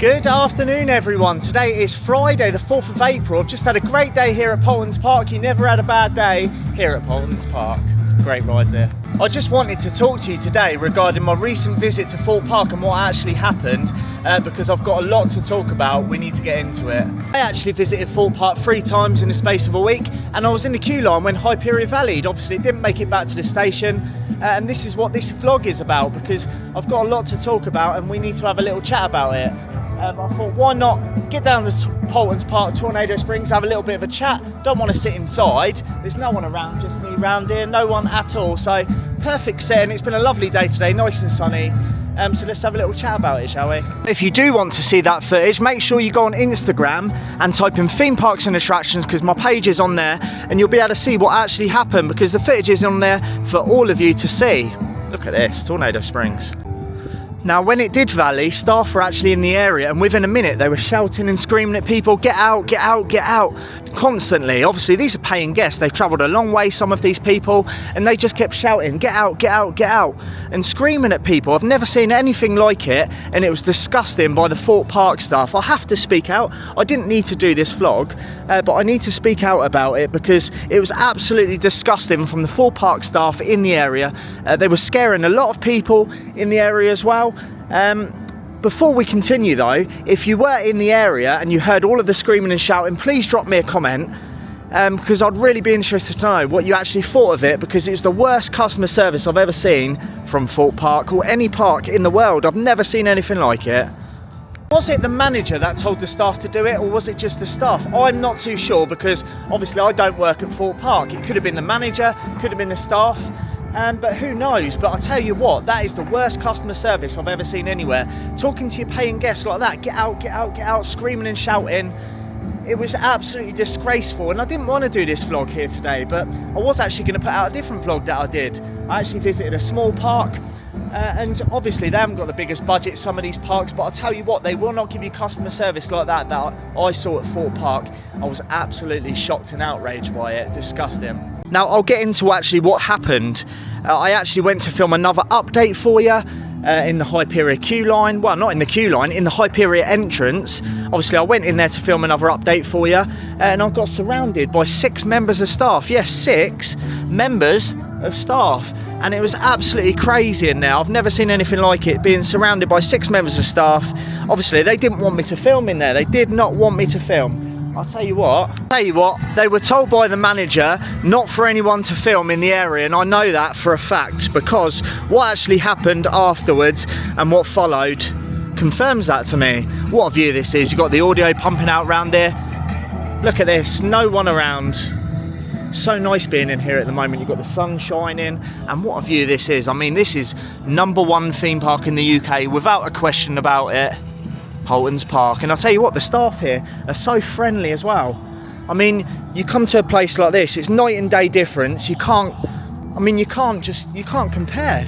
Good afternoon everyone. Today is Friday the 4th of April. I've just had a great day here at Paultons Park. You never had a bad day here at Paultons Park. Great ride there. I just wanted to talk to you today regarding my recent visit to Thorpe Park and what actually happened because I've got a lot to talk about. We need to get into it. I actually visited Thorpe Park 3 times in the space of a week, and I was in the queue line when Hyperia valleyed. Obviously it didn't make it back to the station, and this is what this vlog is about because I've got a lot to talk about and we need to have a little chat about it. I thought, why not get down to Paultons Park, Tornado Springs, have a little bit of a chat. Don't want to sit inside. There's no one around, just me around here, no one at all. So perfect setting. It's been a lovely day today, nice and sunny. So let's have a little chat about it, shall we? If you do want to see that footage, make sure you go on Instagram and type in theme parks and attractions because my page is on there and you'll be able to see what actually happened because the footage is on there for all of you to see. Look at this, Tornado Springs. Now, when it did valley, staff were actually in the area and within a minute they were shouting and screaming at people, get out, get out, get out, constantly. Obviously, these are paying guests. They've travelled a long way, some of these people, and they just kept shouting, get out, get out, get out, and screaming at people. I've never seen anything like it, and it was disgusting by the Thorpe Park staff. I have to speak out. I didn't need to do this vlog, but I need to speak out about it because it was absolutely disgusting from the Thorpe Park staff in the area. They were scaring a lot of people in the area as well. Before we continue though, if you were in the area and you heard all of the screaming and shouting, please drop me a comment because I'd really be interested to know what you actually thought of it because it's the worst customer service I've ever seen from Thorpe Park or any park in the world. I've never seen anything like it. Was it the manager that told the staff to do it or was it just the staff? I'm not too sure because obviously I don't work at Thorpe Park. It could have been the manager, could have been the staff. But who knows? But I'll tell you what, that is the worst customer service I've ever seen anywhere. Talking to your paying guests like that, get out, get out, get out, screaming and shouting. It was absolutely disgraceful. And I didn't want to do this vlog here today, but I was actually going to put out a different vlog that I did. I actually visited a small park. And obviously they haven't got the biggest budget, some of these parks, but I'll tell you what, they will not give you customer service like that I saw at Thorpe Park. I was absolutely shocked and outraged by it, disgusting. Now I'll get into actually what happened. I actually went to film another update for you in the Hyperia queue line. Well, not in the queue line, in the Hyperia entrance. Obviously I went in there to film another update for you and I got surrounded by 6 members of staff. Yes, 6 members of staff. And it was absolutely crazy in there. I've never seen anything like it, being surrounded by 6 members of staff. Obviously they didn't want me to film in there. They did not want me to film. I'll tell you what, they were told by the manager not for anyone to film in the area, and I know that for a fact because what actually happened afterwards and what followed confirms that to me. What a view this is. You've got the audio pumping out around there. Look at this, no one around. So nice being in here at the moment. You've got the sun shining, and what a view this is. I mean, this is #1 theme park in the UK without a question about it. Paultons Park. And I'll tell you what, the staff here are so friendly as well. I mean, you come to a place like this, it's night and day difference. You can't compare.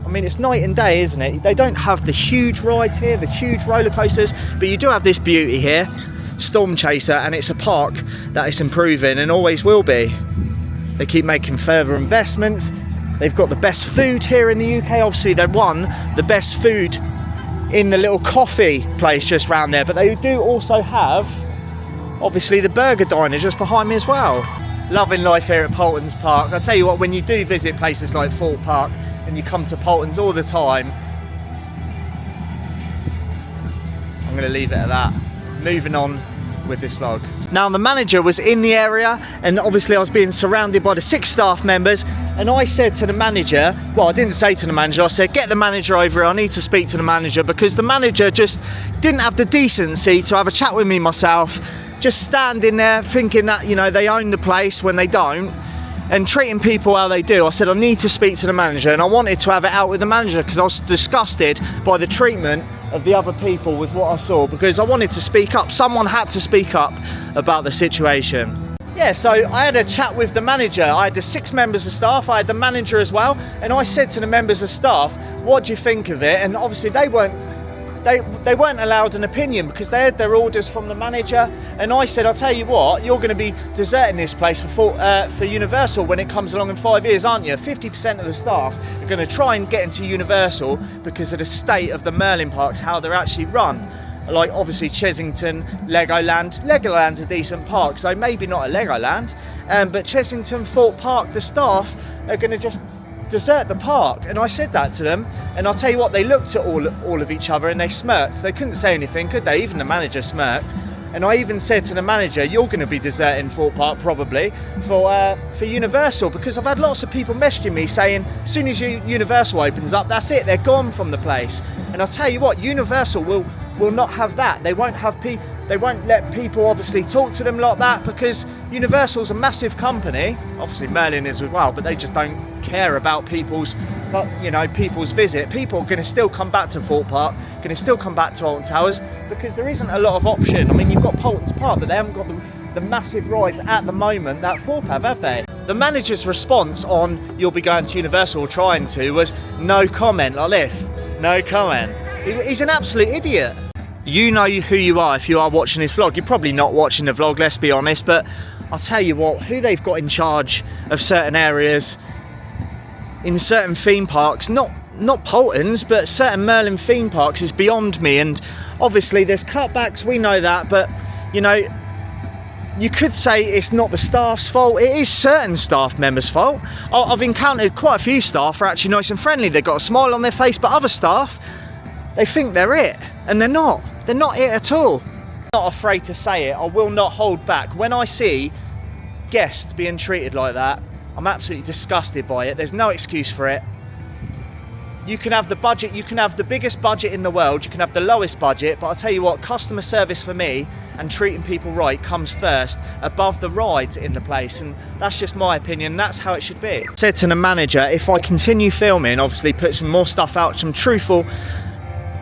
I mean, it's night and day, isn't it? They don't have the huge rides here, the huge roller coasters, but you do have this beauty here, Storm Chaser, and it's a park that is improving and always will be. They keep making further investments. They've got the best food here in the UK. Obviously, they won the best food in the little coffee place just round there, but they do also have obviously the burger diner just behind me as well. Loving life here at Paultons Park. I'll tell you what, when you do visit places like Thorpe Park and you come to Paultons all the time, I'm going to leave it at that. Moving on with this vlog. Now the manager was in the area and obviously I was being surrounded by the 6 staff members, and I said to the manager, well, I didn't say to the manager, I said get the manager over here, I need to speak to the manager, because the manager just didn't have the decency to have a chat with me myself, just standing there thinking that, you know, they own the place when they don't, and treating people how they do. I said I need to speak to the manager, and I wanted to have it out with the manager because I was disgusted by the treatment of the other people with what I saw, because I wanted to speak up. Someone had to speak up about the situation. Yeah, so I had a chat with the manager. I had the 6 members of staff, I had the manager as well, and I said to the members of staff, what do you think of it? And obviously they weren't allowed an opinion because they had their orders from the manager. And I said, I'll tell you what, you're going to be deserting this place for Universal when it comes along in 5 years, aren't you? 50% of the staff are going to try and get into Universal because of the state of the Merlin parks, how they're actually run. like obviously Chesington, Legoland. Legoland's a decent park, so maybe not a Legoland, but Chesington, Thorpe Park, the staff are going to just desert the park. And I said that to them, and I'll tell you what, they looked at all of each other and they smirked. They couldn't say anything, could they? Even the manager smirked. And I even said to the manager, you're going to be deserting Thorpe Park probably for Universal, because I've had lots of people messaging me saying as soon as Universal opens up, that's it, they're gone from the place. And I'll tell you what, Universal will not have that. They won't have they won't let people obviously talk to them like that, because Universal's a massive company. Obviously Merlin is as well, but they just don't care about people's visit. People are going to still come back to Thorpe Park, going to still come back to Alton Towers, because there isn't a lot of option. I mean, you've got Paultons Park, but they haven't got the massive rides at the moment that Thorpe have they? The manager's response on you'll be going to Universal, or trying to, was no comment, like this. No comment. He's an absolute idiot. You know who you are if you are watching this vlog. You're probably not watching the vlog, let's be honest, but I'll tell you what, who they've got in charge of certain areas in certain theme parks, not Paultons, but certain Merlin theme parks, is beyond me. And obviously there's cutbacks, we know that, but you know, you could say it's not the staff's fault. It is certain staff members' fault. I've encountered quite a few staff are actually nice and friendly. They've got a smile on their face, but other staff, they think they're it, and they're not. They're not it at all. I'm not afraid to say it. I will not hold back. When I see guests being treated like that, I'm absolutely disgusted by it. There's no excuse for it. You can have the budget, you can have the biggest budget in the world, you can have the lowest budget, but I'll tell you what, customer service for me and treating people right comes first above the rides in the place, and that's just my opinion. That's how it should be. I said to the manager, if I continue filming, obviously put some more stuff out, some truthful,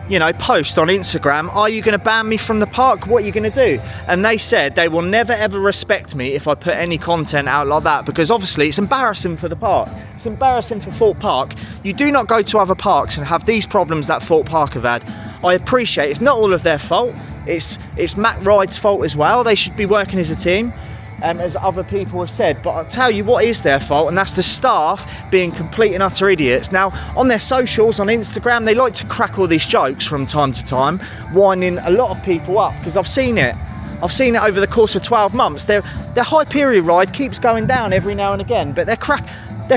you know, post on Instagram, are you going to ban me from the park? What are you going to do? And they said they will never ever respect me if I put any content out like that, because obviously it's embarrassing for the park. It's embarrassing for Thorpe Park. You do not go to other parks and have these problems that Thorpe Park have had. I appreciate it's not all of their fault. It's Mac Ride's fault as well. They should be working as a team, as other people have said, but I'll tell you what is their fault, and that's the staff being complete and utter idiots. Now, on their socials, on Instagram, they like to crack all these jokes from time to time, winding a lot of people up, because I've seen it over the course of 12 months. Their hyperia ride keeps going down every now and again, but they're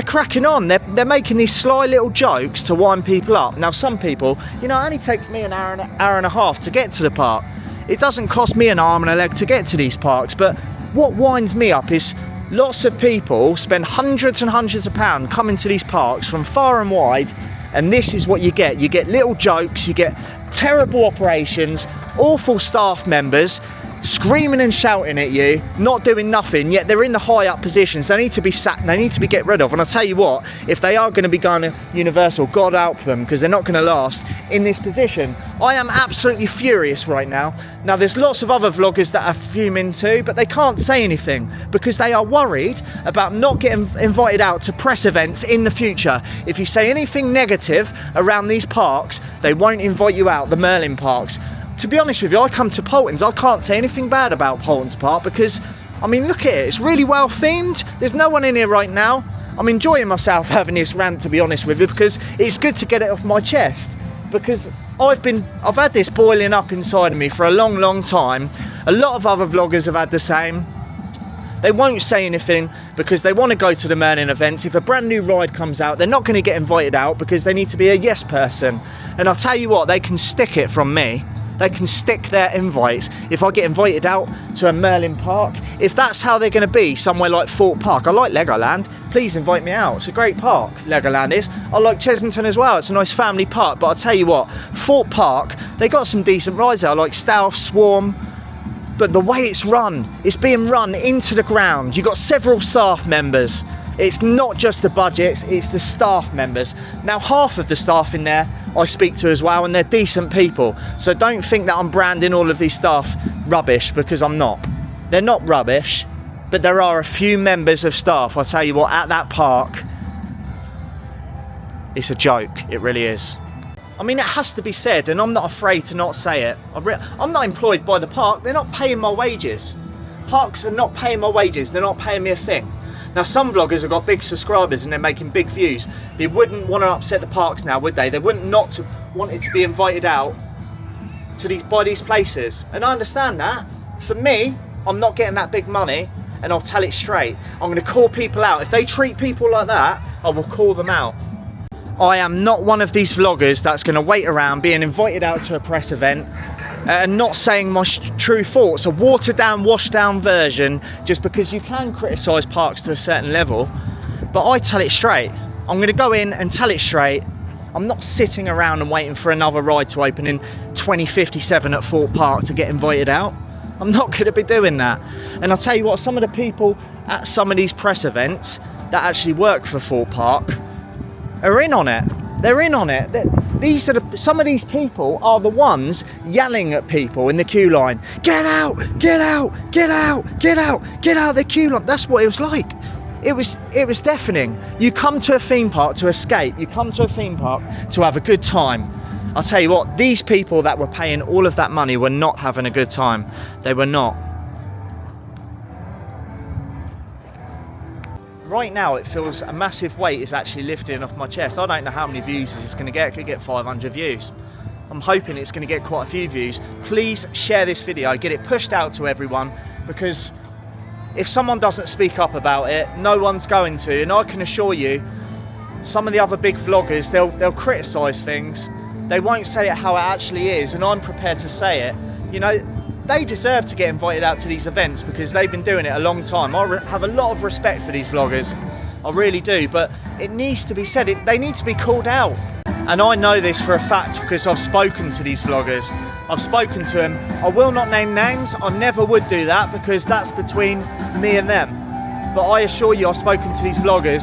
cracking on. They're making these sly little jokes to wind people up. Now, some people, you know, it only takes me an hour and a half to get to the park. It doesn't cost me an arm and a leg to get to these parks, but what winds me up is lots of people spend hundreds and hundreds of pounds coming to these parks from far and wide, and this is what you get. You get little jokes, you get terrible operations, awful staff members screaming and shouting at you, not doing nothing, yet they're in the high up positions. They need to be sacked, they need to be get rid of. And I'll tell you what, if they are going to be going to Universal, God help them, because they're not going to last in this position. I am absolutely furious right now. Now, there's lots of other vloggers that are fuming too, but they can't say anything because they are worried about not getting invited out to press events in the future. If you say anything negative around these parks, they won't invite you out, the Merlin parks. To be honest with you, I come to Paultons, I can't say anything bad about Paultons Park, because, I mean, look at it, it's really well themed. There's no one in here right now. I'm enjoying myself having this rant, to be honest with you, because it's good to get it off my chest, because I've had this boiling up inside of me for a long time. A lot of other vloggers have had the same. They won't say anything because they want to go to the Merlin events. If a brand new ride comes out, they're not going to get invited out because they need to be a yes person. And I'll tell you what, they can stick it from me. They can stick their invites. If I get invited out to a Merlin park, if that's how they're going to be somewhere like Thorpe Park, I like Legoland, please invite me out. It's a great park, Legoland is. I like Chesington as well, it's a nice family park. But I'll tell you what, Thorpe Park, they got some decent rides there. I like Stealth, Swarm, but the way it's run, it's being run into the ground. You've got several staff members. It's not just the budgets, it's the staff members. Now, half of the staff in there I speak to as well, and they're decent people. So don't think that I'm branding all of these staff rubbish, because I'm not. They're not rubbish, but there are a few members of staff, I'll tell you what, at that park, it's a joke, it really is. I mean, it has to be said, and I'm not afraid to not say it. I'm not employed by the park, they're not paying my wages. Parks are not paying my wages, they're not paying me a thing. Now, some vloggers have got big subscribers and they're making big views. They wouldn't want to upset the parks now, would they? They wouldn't want it to be invited out to buy these places, and I understand that. For me, I'm not getting that big money, and I'll tell it straight. I'm going to call people out. If they treat people like that, I will call them out. I am not one of these vloggers that's going to wait around being invited out to a press event and not saying my true thoughts, a watered down, washed down version, just because you can criticise parks to a certain level. But I tell it straight. I'm going to go in and tell it straight. I'm not sitting around and waiting for another ride to open in 2057 at Thorpe Park to get invited out. I'm not going to be doing that. And I'll tell you what, some of the people at some of these press events that actually work for Thorpe Park are in on it. They're in on it. Some of these people are the ones yelling at people in the queue line. Get out, get out, get out, get out, get out of the queue line. That's what it was like. It was deafening. You come to a theme park to escape. You come to a theme park to have a good time. I'll tell you what, these people that were paying all of that money were not having a good time. They were not. Right now it feels a massive weight is actually lifting off my chest. I don't know how many views it's going to get. It could get 500 views. I'm hoping it's going to get quite a few views. Please share this video, get it pushed out to everyone, because if someone doesn't speak up about it, no one's going to. And I can assure you, some of the other big vloggers, they'll criticise things. They won't say it how it actually is, and I'm prepared to say it. You know, they deserve to get invited out to these events because they've been doing it a long time. I have a lot of respect for these vloggers, I really do, but it needs to be said, they need to be called out. And I know this for a fact because I've spoken to these vloggers. I've spoken to them. I will not name names, I never would do that because that's between me and them. But I assure you, I've spoken to these vloggers.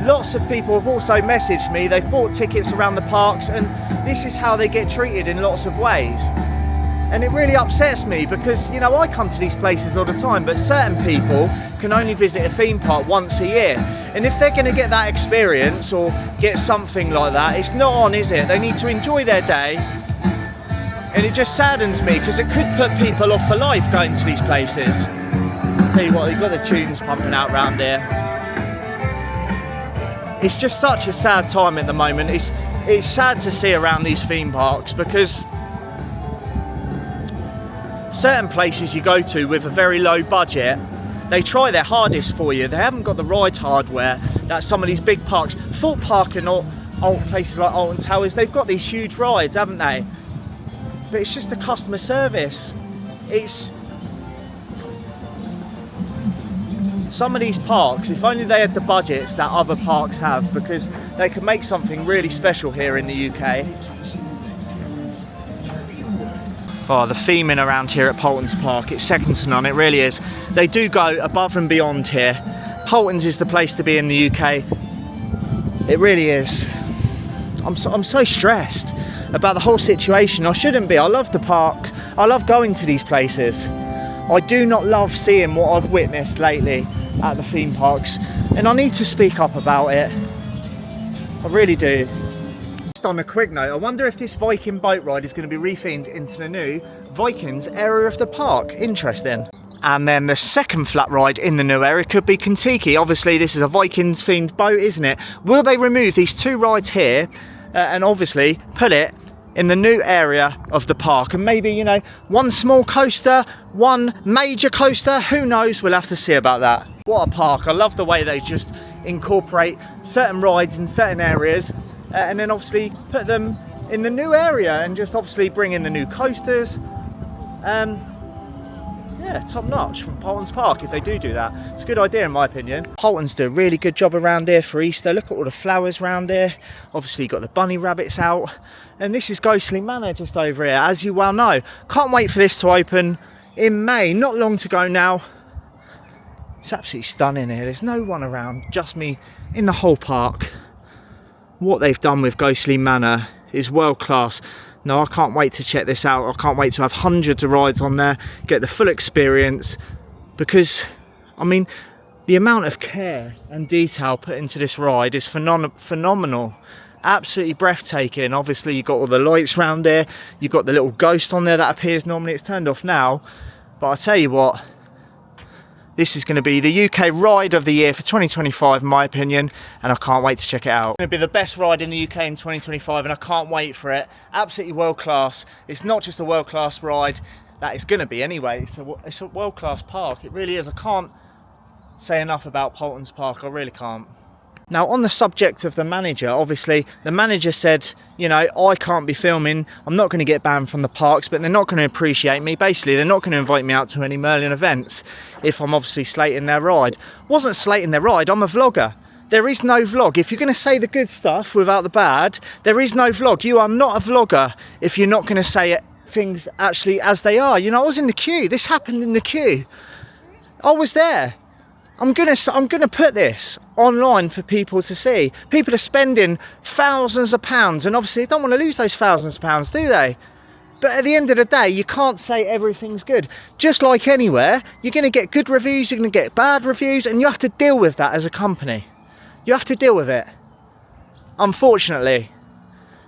Lots of people have also messaged me, they've bought tickets around the parks, and this is how they get treated in lots of ways. And it really upsets me because, you know, I come to these places all the time, but certain people can only visit a theme park once a year. And if they're going to get that experience or get something like that, it's not on, is it? They need to enjoy their day. And it just saddens me because it could put people off for life going to these places. I'll tell you what, you've got the tunes pumping out round there. It's just such a sad time at the moment. It's sad to see around these theme parks because certain places you go to with a very low budget, they try their hardest for you. They haven't got the ride hardware that some of these big parks, Thorpe Park and all places like Paultons Towers, they've got these huge rides, haven't they? But it's just the customer service. Some of these parks, if only they had the budgets that other parks have, because they could make something really special here in the UK. Oh, the theming around here at Paultons Park, it's second to none, it really is. They do go above and beyond here. Paultons is the place to be in the UK. It really is. I'm so stressed about the whole situation. I shouldn't be. I love the park. I love going to these places. I do not love seeing what I've witnessed lately at the theme parks, and I need to speak up about it. I really do. Just on a quick note, I wonder if this Viking boat ride is going to be rethemed into the new Vikings area of the park. Interesting. And then the second flat ride in the new area could be Kentucky. Obviously this is a Vikings themed boat, isn't it? Will they remove these two rides here and obviously put it in the new area of the park, and maybe, you know, one small coaster, one major coaster, who knows? We'll have to see about that. What a park. I love the way they just incorporate certain rides in certain areas and then obviously put them in the new area and just obviously bring in the new coasters. Yeah, top notch from Paultons Park if they do that. It's a good idea in my opinion. Paultons do a really good job around here for Easter. Look at all the flowers around here. Obviously you've got the bunny rabbits out. And this is Ghostly Manor just over here, as you well know. Can't wait for this to open in May, not long to go now. It's absolutely stunning here. There's no one around, just me in the whole park. What they've done with Ghostly Manor is world class. No, I can't wait to check this out. I can't wait to have hundreds of rides on there, get the full experience, because, I mean, the amount of care and detail put into this ride is phenomenal. Absolutely breathtaking. Obviously, you've got all the lights around there. You've got the little ghost on there that appears normally. It's turned off now. But I tell you what, This is going to be the UK ride of the year for 2025 in my opinion, and I can't wait to check it out. It's going to be the best ride in the UK in 2025 and I can't wait for it. Absolutely world class. It's not just a world class ride, that is going to be anyway. It's a world class park, it really is. I can't say enough about Paultons Park, I really can't. Now on the subject of the manager, obviously the manager said, you know, I can't be filming, I'm not going to get banned from the parks, but they're not going to appreciate me. Basically they're not going to invite me out to any Merlin events if I'm obviously slating their ride. Wasn't slating their ride, I'm a vlogger. There is no vlog. If you're going to say the good stuff without the bad, there is no vlog. You are not a vlogger if you're not going to say it, things actually as they are. You know, I was in the queue, this happened in the queue. I was there. I'm gonna put this online for people to see. People are spending thousands of pounds and obviously they don't want to lose those thousands of pounds, do they? But at the end of the day, you can't say everything's good. Just like anywhere, you're gonna get good reviews, you're gonna get bad reviews, and you have to deal with that as a company. You have to deal with it, unfortunately.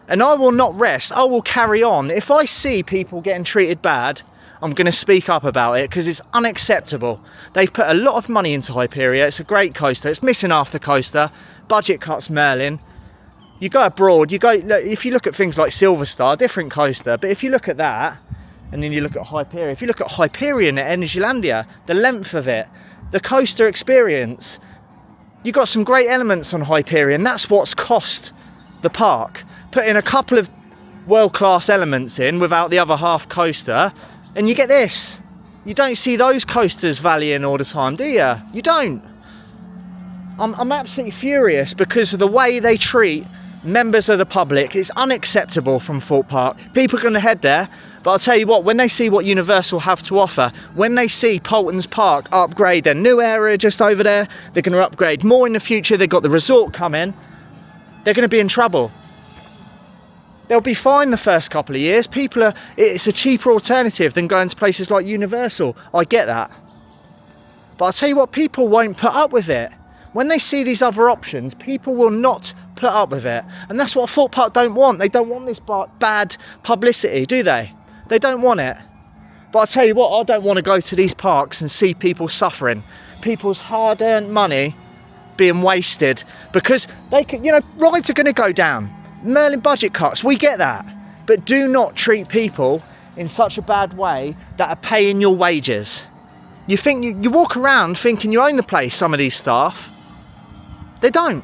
And I will not rest, I will carry on. If I see people getting treated bad, I'm going to speak up about it because it's unacceptable. They've put a lot of money into Hyperia. It's a great coaster. It's missing half the coaster. Budget cuts Merlin. You go abroad, if you look at things like Silver Star, different coaster, but if you look at that, and then you look at Hyperia, if you look at Hyperion at Energylandia, the length of it, the coaster experience, you've got some great elements on Hyperion. That's what's cost the park. Putting a couple of world-class elements in without the other half coaster, and you get this. You don't see those coasters valuing all the time, do you? You don't. I'm absolutely furious because of the way they treat members of the public. It's unacceptable from Thorpe Park. People are going to head there, but I'll tell you what, when they see what Universal have to offer, when they see Paultons Park upgrade their new area just over there, they're going to upgrade more in the future, they've got the resort coming, they're going to be in trouble. They'll be fine the first couple of years. It's a cheaper alternative than going to places like Universal. I get that. But I'll tell you what, people won't put up with it. When they see these other options, people will not put up with it. And that's what Thorpe Park don't want. They don't want this bad publicity, do they? They don't want it. But I'll tell you what, I don't want to go to these parks and see people suffering. People's hard-earned money being wasted. Because they can, you know, rides are going to go down. Merlin budget cuts, we get that, but do not treat people in such a bad way that are paying your wages. You think you walk around thinking you own the place, some of these staff. They don't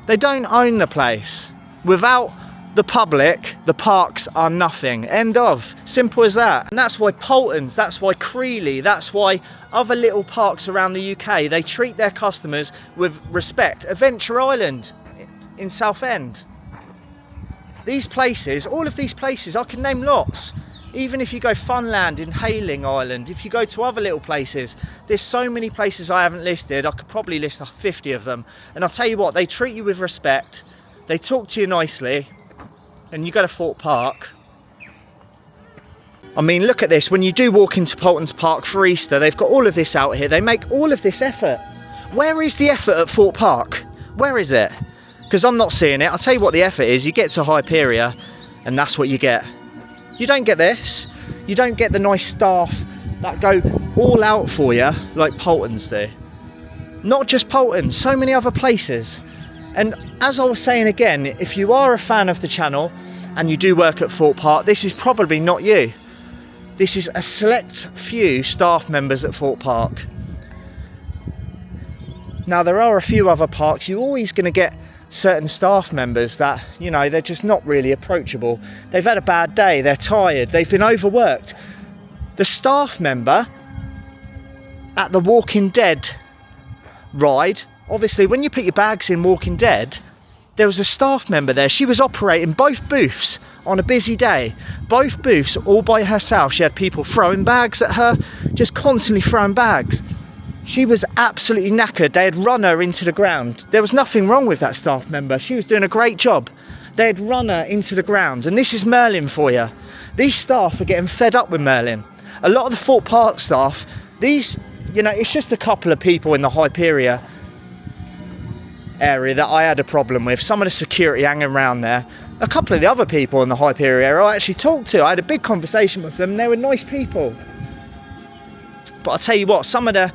own the place. Without the public, the parks are nothing. End of. Simple as that. And that's why Paultons, that's why Creeley, that's why other little parks around the UK, they treat their customers with respect. Adventure Island in Southend. These places, all of these places, I can name lots. Even if you go Funland in Hayling Island, if you go to other little places, there's so many places I haven't listed, I could probably list 50 of them. And I'll tell you what, they treat you with respect, they talk to you nicely, and you go to Thorpe Park. I mean, look at this, when you do walk into Paultons Park for Easter, they've got all of this out here, they make all of this effort. Where is the effort at Thorpe Park? Where is it? Because I'm not seeing it. I'll tell you what the effort is. You get to Hyperia and that's what you get. You don't get this. You don't get the nice staff that go all out for you like Paultons do. Not just Paultons, so many other places. And as I was saying again, if you are a fan of the channel and you do work at Thorpe Park, this is probably not you. This is a select few staff members at Thorpe Park. Now there are a few other parks, you're always going to get certain staff members that, you know, they're just not really approachable. They've had a bad day, they're tired, they've been overworked. The staff member at the Walking Dead ride, obviously when you put your bags in Walking Dead, there was a staff member there. She was operating both booths on a busy day. Both booths all by herself. She had people throwing bags at her, just constantly throwing bags. She was absolutely knackered. They had run her into the ground. There was nothing wrong with that staff member. She was doing a great job. They had run her into the ground. And this is Merlin for you. These staff are getting fed up with Merlin. A lot of the Thorpe Park staff, these, you know, it's just a couple of people in the Hyperia area that I had a problem with. Some of the security hanging around there. A couple of the other people in the Hyperia area I actually talked to. I had a big conversation with them. They were nice people. But I'll tell you what, some of the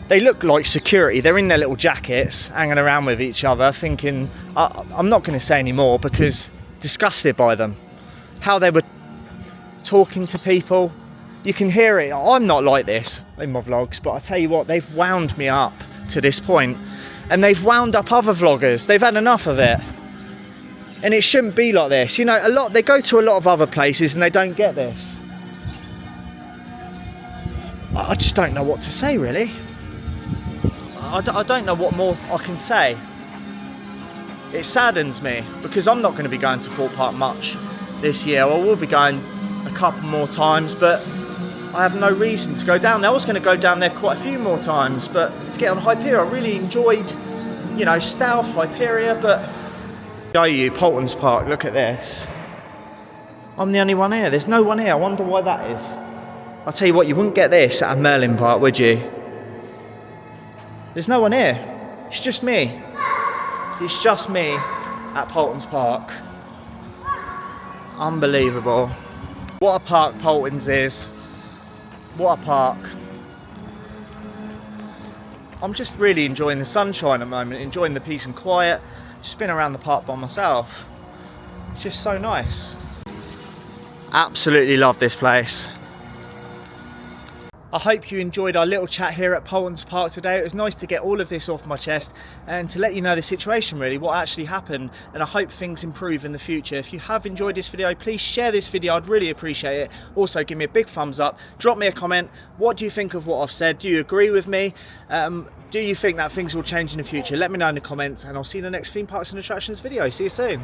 they look like security. They're in their little jackets, hanging around with each other, thinking, I'm not going to say any more because disgusted by them. How they were talking to people. You can hear it. I'm not like this in my vlogs, but I tell you what, they've wound me up to this point, and they've wound up other vloggers. They've had enough of it. And it shouldn't be like this. You know, they go to a lot of other places and they don't get this. I just don't know what to say, really. I don't know what more I can say. It saddens me because I'm not going to be going to Thorpe Park much this year. I will be going a couple more times, but I have no reason to go down there. I was going to go down there quite a few more times, but to get on hyperia, I really enjoyed, you know, Stealth, hyperia, but show you Paultons Park. Look at this. I'm the only one here. There's no one here. I wonder why that is. I'll tell you what, you wouldn't get this at a Merlin Park, would you? There's no one here. It's just me. It's just me at Paultons Park. Unbelievable. What a park Paultons is. What a park. I'm just really enjoying the sunshine at the moment, enjoying the peace and quiet. Just been around the park by myself. It's just so nice. Absolutely love this place. I hope you enjoyed our little chat here at Paultons Park today. It was nice to get all of this off my chest and to let you know the situation, really, what actually happened, and I hope things improve in the future. If you have enjoyed this video, please share this video. I'd really appreciate it. Also, give me a big thumbs up. Drop me a comment. What do you think of what I've said? Do you agree with me? Do you think that things will change in the future? Let me know in the comments, and I'll see you in the next theme parks and attractions video. See you soon.